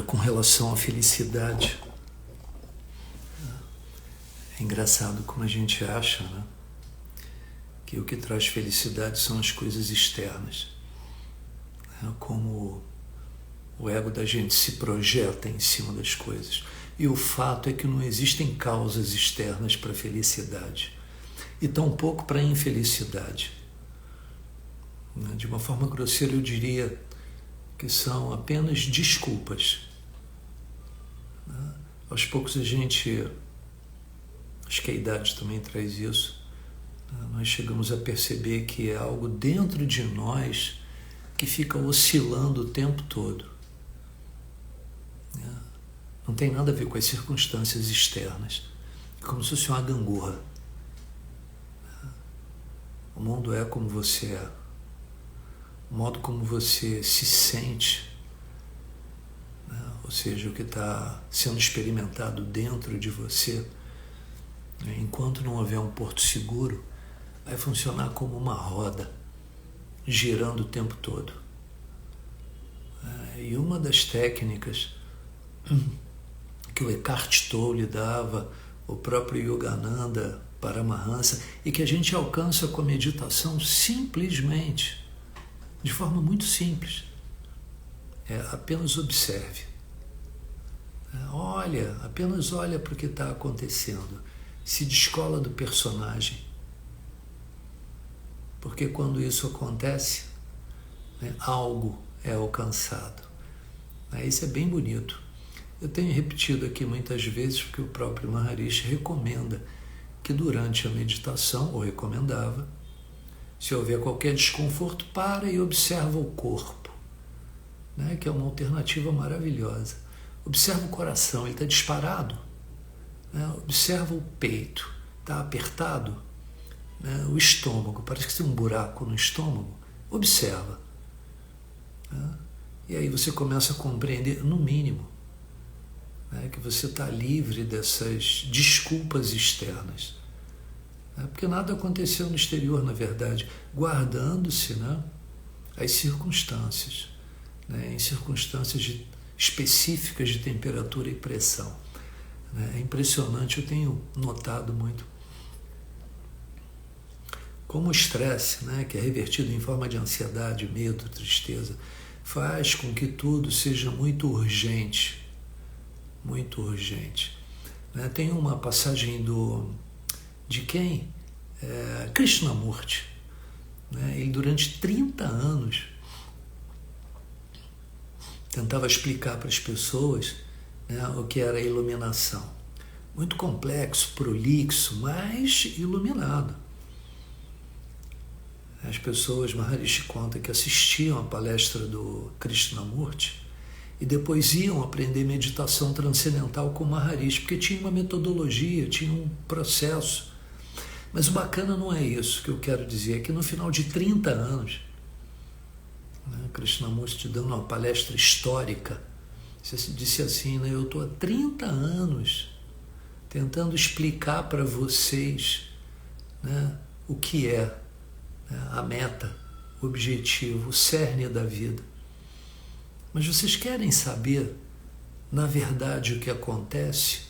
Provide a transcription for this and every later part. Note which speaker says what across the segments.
Speaker 1: Agora, com relação à felicidade, é engraçado como a gente acha, né, que o que traz felicidade são as coisas externas, né, como o ego da gente se projeta em cima das coisas. E o fato é que não existem causas externas para a felicidade e tampouco para a infelicidade. De uma forma grosseira, eu diria que são apenas desculpas. Aos poucos a gente, acho que a idade também traz isso, nós chegamos a perceber que é algo dentro de nós que fica oscilando o tempo todo. Não tem nada a ver com as circunstâncias externas. É como se fosse uma gangorra. O mundo é como você é. O modo como você se sente, né? Ou seja, o que está sendo experimentado dentro de você, né? Enquanto não houver um porto seguro, vai funcionar como uma roda, girando o tempo todo. E uma das técnicas que o Eckhart Tolle dava, o próprio Yogananda Paramahansa, e que a gente alcança com a meditação simplesmente, de forma muito simples, apenas observe. Apenas olha para o que está acontecendo. Se descola do personagem. Porque quando isso acontece, né, algo é alcançado. Isso é bem bonito. Eu tenho repetido aqui muitas vezes, porque o próprio Maharishi recomenda que durante a meditação, ou recomendava, se houver qualquer desconforto, para e observa o corpo, né, que é uma alternativa maravilhosa. Observa o coração, ele está disparado. Né, observa o peito, está apertado. Né, o estômago, parece que tem um buraco no estômago. Observa. Né, e aí você começa a compreender, no mínimo, né, que você está livre dessas desculpas externas. Porque nada aconteceu no exterior, na verdade, guardando-se, né, as circunstâncias, né, em circunstâncias específicas de temperatura e pressão. É impressionante, eu tenho notado muito como o estresse, né, que é revertido em forma de ansiedade, medo, tristeza, faz com que tudo seja muito urgente, muito urgente. Tem uma passagem de quem? Krishnamurti. Ele durante 30 anos tentava explicar para as pessoas, né, o que era a iluminação. Muito complexo, prolixo, mas iluminado. As pessoas, Maharishi conta, que assistiam à palestra do Krishnamurti e depois iam aprender meditação transcendental com Maharishi, porque tinha uma metodologia, tinha um processo. Mas o bacana não é isso que eu quero dizer, é que no final de 30 anos, né, Krishnamurti dando uma palestra histórica, disse assim, né, eu estou há 30 anos tentando explicar para vocês, né, o que é, né, a meta, o objetivo, o cerne da vida. Mas vocês querem saber, na verdade, o que acontece?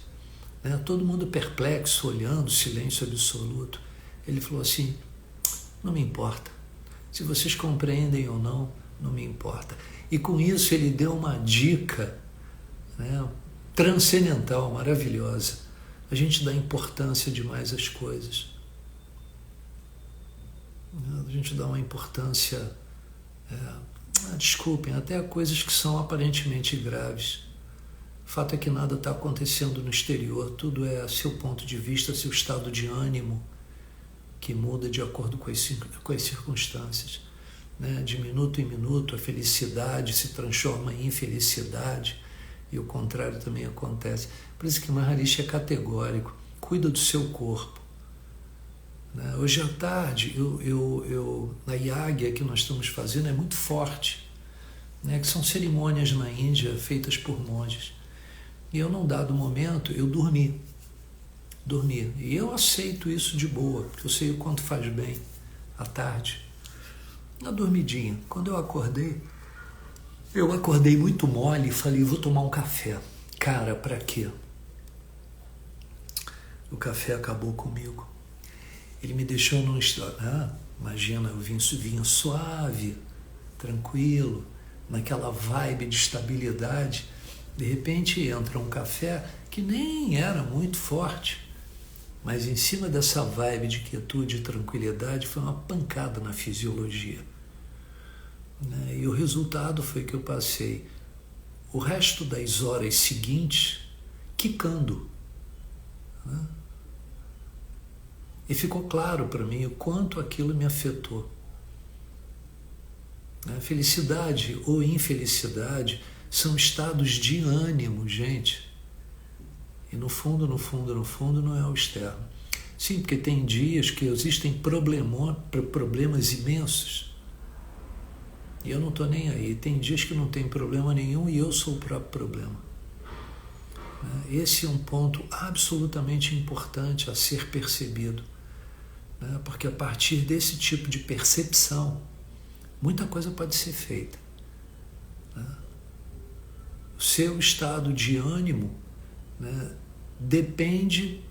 Speaker 1: Todo mundo perplexo, olhando, silêncio absoluto. Ele falou assim, não me importa. Se vocês compreendem ou não, não me importa. E com isso ele deu uma dica, né, transcendental, maravilhosa. A gente dá importância demais às coisas. A gente dá uma importância, desculpem, até a coisas que são aparentemente graves. O fato é que nada está acontecendo no exterior, tudo é seu ponto de vista, seu estado de ânimo, que muda de acordo com as circunstâncias. De minuto em minuto, a felicidade se transforma em infelicidade, e o contrário também acontece. Por isso que Maharishi é categórico, cuida do seu corpo. Hoje à tarde, na Yagya que nós estamos fazendo é muito forte, que são cerimônias na Índia feitas por monges. E eu, num dado momento, eu dormi. E eu aceito isso de boa, porque eu sei o quanto faz bem à tarde. Na dormidinha. Quando eu acordei, Eu acordei muito mole e falei, vou tomar um café. Cara, pra quê? O café acabou comigo. Ele me deixou num estado... imagina, eu vinha suave, tranquilo, naquela vibe de estabilidade. De repente entra um café que nem era muito forte, mas em cima dessa vibe de quietude e tranquilidade foi uma pancada na fisiologia. E o resultado foi que eu passei o resto das horas seguintes quicando. E ficou claro para mim o quanto aquilo me afetou. Felicidade ou infelicidade são estados de ânimo, gente. E no fundo, não é o externo. Sim, porque tem dias que existem problemas imensos. E eu não estou nem aí. Tem dias que não tem problema nenhum e eu sou o próprio problema. Esse é um ponto absolutamente importante a ser percebido. Porque a partir desse tipo de percepção, muita coisa pode ser feita. O seu estado de ânimo depende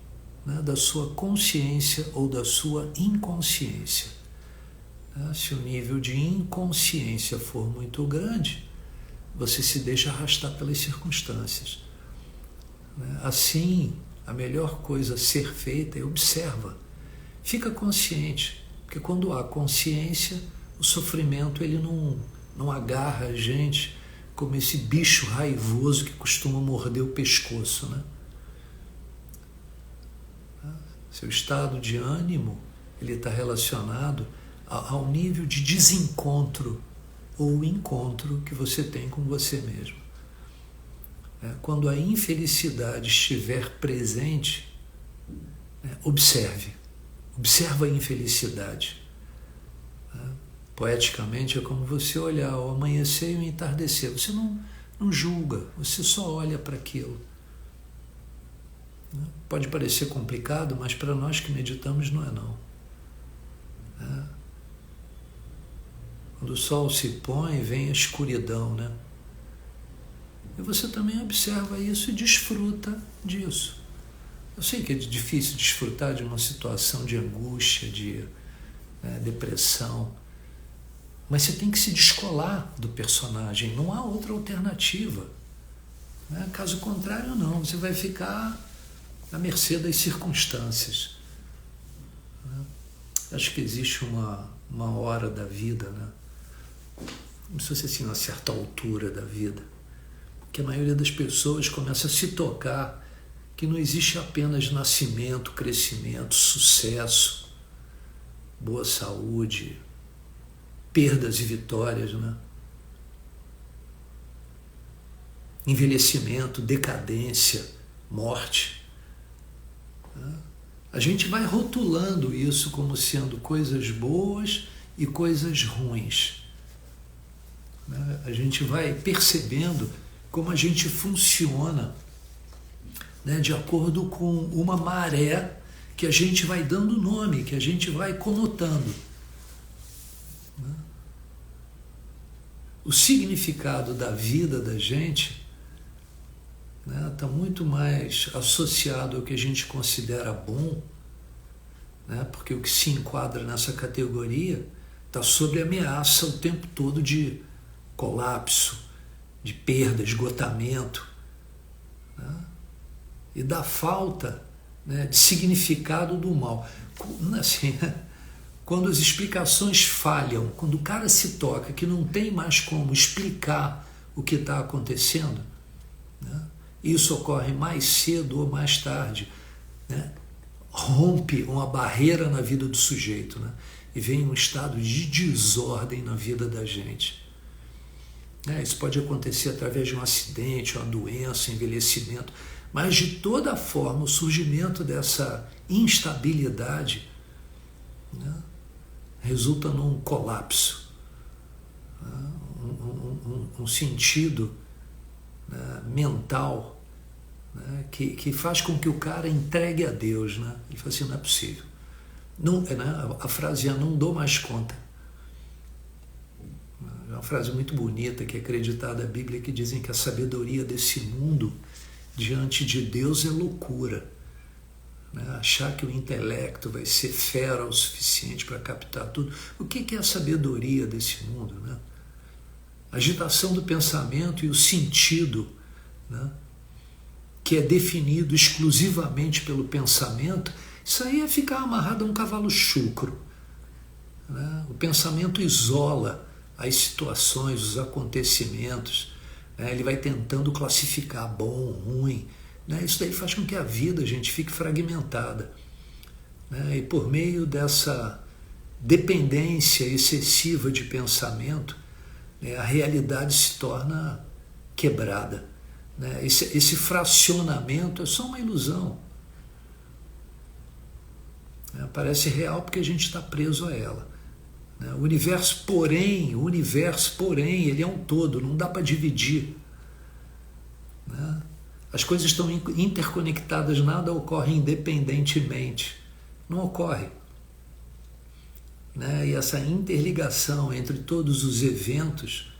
Speaker 1: da sua consciência ou da sua inconsciência. Se o nível de inconsciência for muito grande, você se deixa arrastar pelas circunstâncias. Assim, a melhor coisa a ser feita é observa. Fica consciente, porque quando há consciência, o sofrimento ele não agarra a gente como esse bicho raivoso que costuma morder o pescoço. Seu estado de ânimo ele está relacionado ao nível de desencontro ou encontro que você tem com você mesmo. Quando a infelicidade estiver presente, observa a infelicidade. Poeticamente é como você olhar o amanhecer e o entardecer. Você não julga, você só olha para aquilo. Pode parecer complicado, mas para nós que meditamos não é não. Quando o sol se põe, vem a escuridão, E você também observa isso e desfruta disso. Eu sei que é difícil desfrutar de uma situação de angústia, de depressão, mas você tem que se descolar do personagem, não há outra alternativa. Caso contrário, não, você vai ficar à mercê das circunstâncias. Acho que existe uma hora da vida, não sei se assim, uma certa altura da vida, que a maioria das pessoas começa a se tocar que não existe apenas nascimento, crescimento, sucesso, boa saúde, perdas e vitórias, envelhecimento, decadência, morte. A gente vai rotulando isso como sendo coisas boas e coisas ruins. A gente vai percebendo como a gente funciona de acordo com uma maré que a gente vai dando nome, que a gente vai conotando. O significado da vida da gente está muito mais associado ao que a gente considera bom, porque o que se enquadra nessa categoria está sob ameaça o tempo todo de colapso, de perda, esgotamento, e da falta de significado do mal. Assim, quando as explicações falham, quando o cara se toca que não tem mais como explicar o que está acontecendo, isso ocorre mais cedo ou mais tarde, rompe uma barreira na vida do sujeito, e vem um estado de desordem na vida da gente. Isso pode acontecer através de um acidente, uma doença, envelhecimento, mas de toda forma o surgimento dessa instabilidade resulta num colapso, um sentido mental que faz com que o cara entregue a Deus. Ele fala assim, não é possível. Não, a frase é, não dou mais conta. É uma frase muito bonita que é acreditada à Bíblia, que dizem que a sabedoria desse mundo diante de Deus é loucura. Achar que o intelecto vai ser fera o suficiente para captar tudo. O que é a sabedoria desse mundo? A agitação do pensamento e o sentido, que é definido exclusivamente pelo pensamento, isso aí é ficar amarrado a um cavalo chucro. O pensamento isola as situações, os acontecimentos, ele vai tentando classificar bom, ruim. Isso daí faz com que a vida, gente, fique fragmentada. E por meio dessa dependência excessiva de pensamento, a realidade se torna quebrada. Esse fracionamento é só uma ilusão. Parece real porque a gente está preso a ela. O universo, porém, ele é um todo, não dá para dividir. As coisas estão interconectadas, nada ocorre independentemente. Não ocorre. E essa interligação entre todos os eventos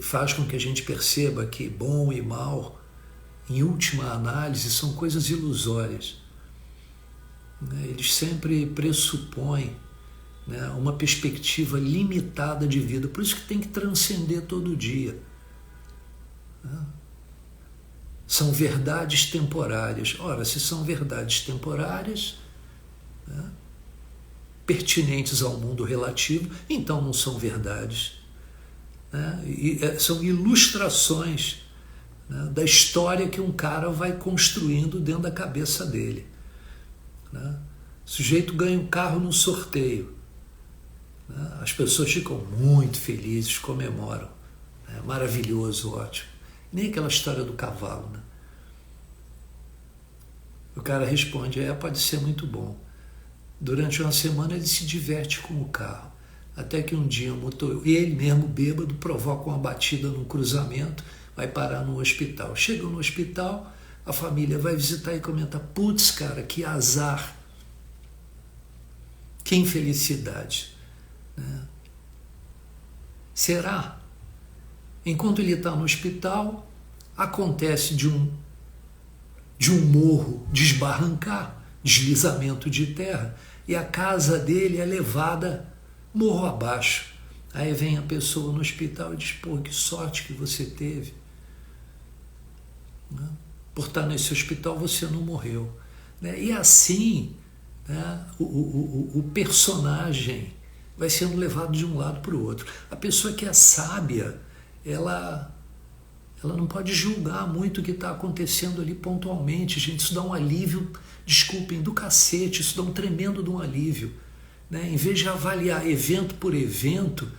Speaker 1: faz com que a gente perceba que bom e mal, em última análise, são coisas ilusórias. Eles sempre pressupõem uma perspectiva limitada de vida, por isso que tem que transcender todo dia. São verdades temporárias. Ora, se são verdades temporárias, pertinentes ao mundo relativo, então não são verdades. São ilustrações da história que um cara vai construindo dentro da cabeça dele. O sujeito ganha um carro num sorteio. As pessoas ficam muito felizes, comemoram. Maravilhoso, ótimo. Nem aquela história do cavalo. O cara responde, pode ser muito bom. Durante uma semana ele se diverte com o carro. Até que um dia ele mesmo bêbado provoca uma batida num cruzamento, vai parar no hospital. Chega no hospital, a família vai visitar e comenta, putz, cara, que azar. Que infelicidade. Será? Enquanto ele está no hospital, acontece de um morro desbarrancar, deslizamento de terra, e a casa dele é levada morro abaixo. Aí vem a pessoa no hospital e diz, pô, que sorte que você teve. Por estar nesse hospital você não morreu. E assim, o personagem vai sendo levado de um lado para o outro. A pessoa que é sábia, ela não pode julgar muito o que está acontecendo ali pontualmente. Gente, isso dá um alívio, desculpem, do cacete, isso dá um tremendo de um alívio. Em vez de avaliar evento por evento,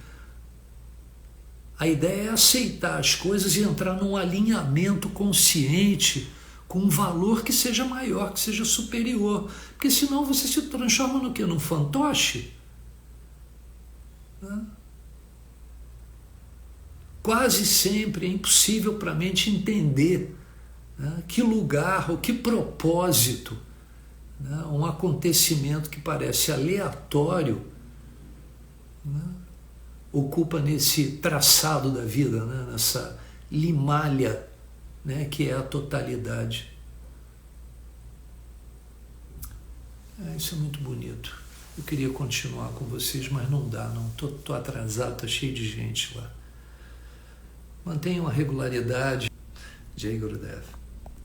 Speaker 1: a ideia é aceitar as coisas e entrar num alinhamento consciente com um valor que seja maior, que seja superior. Porque senão você se transforma no quê? Num fantoche? Quase sempre é impossível para a mente entender que lugar ou que propósito um acontecimento que parece aleatório ocupa nesse traçado da vida, nessa limalha que é a totalidade. Isso é muito bonito. Eu queria continuar com vocês, mas não dá, não. Tô atrasado, tá cheio de gente lá. Mantenham a regularidade. Jai Gurudev.